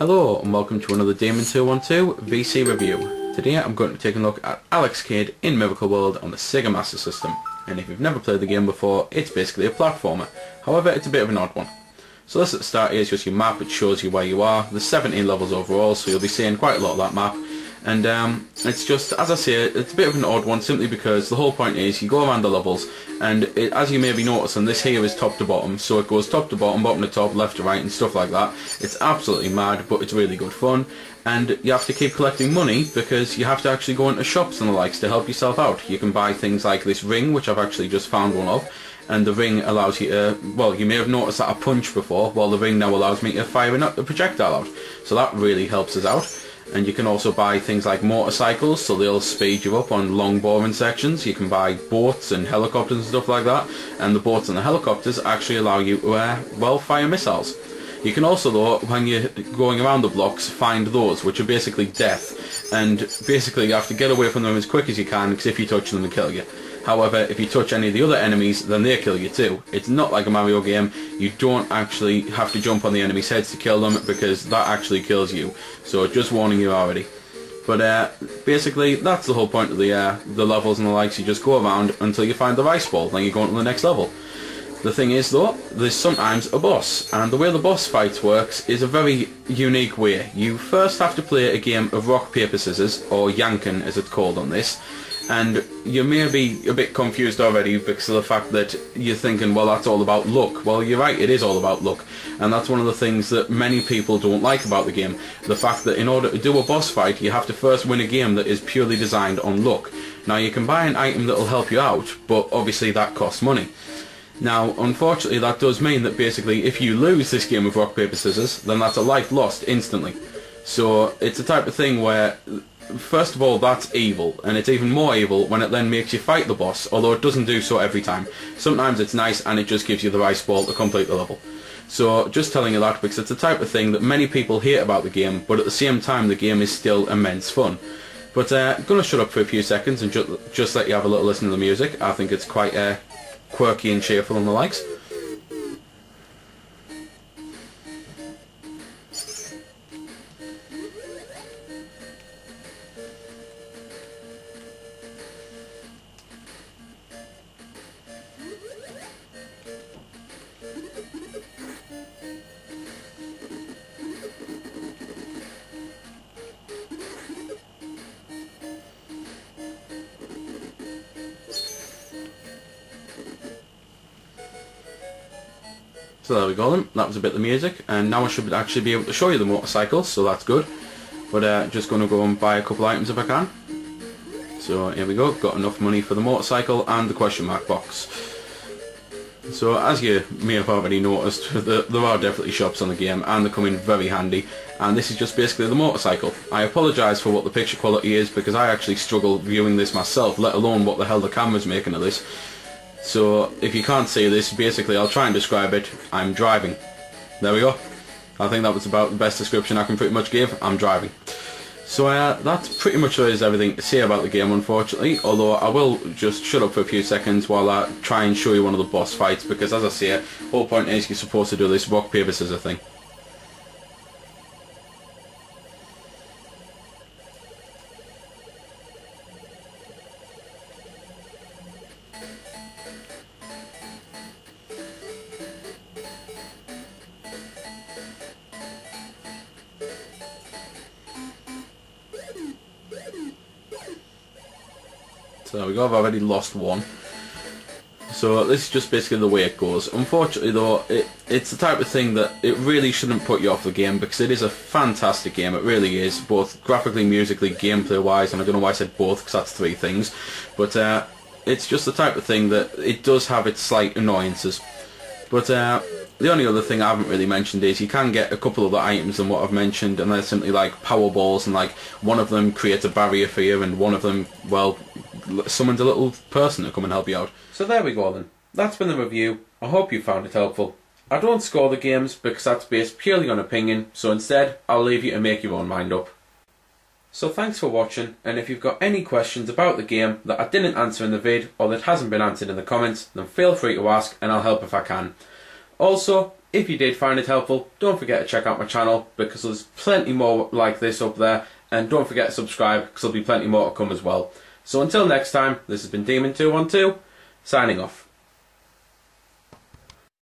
Hello and welcome to another Daemon 212 VC review. Today I'm going to be taking a look at Alex Kidd in Miracle World on the Sega Master System. And if you've never played the game before, it's basically a platformer. However, it's a bit of an odd one. So this at the start is just your map, which shows you where you are. There's 17 levels overall, so you'll be seeing quite a lot of that map. And it's just, as I say, it's a bit of an odd one simply because the whole point is you go around the levels and as you may be noticing, this here is top to bottom, so it goes top to bottom, bottom to top, left to right and stuff like that. It's absolutely mad, but it's really good fun. And you have to keep collecting money because you have to actually go into shops and the likes to help yourself out. You can buy things like this ring, which I've actually just found one of. And the ring allows you to, well, you may have noticed that I punched before, well the ring now allows me to fire a projectile out. So that really helps us out. And you can also buy things like motorcycles, so they'll speed you up on long boring sections. You can buy boats and helicopters and stuff like that. And the boats and the helicopters actually allow you to, well, fire missiles. You can also, though, when you're going around the blocks, find those, which are basically death. And basically you have to get away from them as quick as you can, because if you touch them, they kill you. However, if you touch any of the other enemies, then they kill you too. It's not like a Mario game. You don't actually have to jump on the enemies' heads to kill them, because that actually kills you. So just warning you already. But basically, that's the whole point of the levels and the likes. You just go around until you find the rice ball, then you go on to the next level. The thing is though, there's sometimes a boss, and the way the boss fights works is a very unique way. You first have to play a game of rock, paper, scissors, or Yankin as it's called on this. And you may be a bit confused already because of the fact that you're thinking, well, that's all about luck. Well, you're right, it is all about luck. And that's one of the things that many people don't like about the game. The fact that in order to do a boss fight, you have to first win a game that is purely designed on luck. Now, you can buy an item that will help you out, but obviously that costs money. Now, unfortunately, that does mean that basically if you lose this game of rock, paper, scissors, then that's a life lost instantly. So it's a type of thing where, first of all, that's evil, and it's even more evil when it then makes you fight the boss, although it doesn't do so every time. Sometimes it's nice and it just gives you the rice ball to complete the level. So just telling you that because it's the type of thing that many people hate about the game, but at the same time the game is still immense fun. But I'm going to shut up for a few seconds and just let you have a little listen to the music. I think it's quite quirky and cheerful and the likes. So there we go then, that was a bit of the music, and now I should actually be able to show you the motorcycles, so that's good. But just going to go and buy a couple items if I can. So here we go, got enough money for the motorcycle and the question mark box. So as you may have already noticed, there are definitely shops on the game and they come in very handy, and this is just basically the motorcycle. I apologise for what the picture quality is because I actually struggle viewing this myself, let alone what the hell the camera's making of this. So if you can't see this, basically I'll try and describe it. I'm driving. There we go. I think that was about the best description I can pretty much give. I'm driving. So that's pretty much everything to say about the game, unfortunately, although I will just shut up for a few seconds while I try and show you one of the boss fights, because as I say, the whole point is you're supposed to do this rock, paper, scissors thing. So there we go, I've already lost one. So this is just basically the way it goes. Unfortunately though, it's the type of thing that it really shouldn't put you off the game, because it is a fantastic game, it really is, both graphically, musically, gameplay wise, and I don't know why I said both, because that's three things. But it's just the type of thing that it does have its slight annoyances. But the only other thing I haven't really mentioned is you can get a couple of the items than what I've mentioned, and they're simply like power balls, and like one of them creates a barrier for you, and one of them, well, summons a little person to come and help you out. So there we go then. That's been the review. I hope you found it helpful. I don't score the games because that's based purely on opinion, so instead I'll leave you to make your own mind up. So thanks for watching, and if you've got any questions about the game that I didn't answer in the vid or that hasn't been answered in the comments, then feel free to ask and I'll help if I can. Also, If you did find it helpful, don't forget to check out my channel because there's plenty more like this up there, and don't forget to subscribe because there'll be plenty more to come as well. So until next time, this has been Demon212, signing off.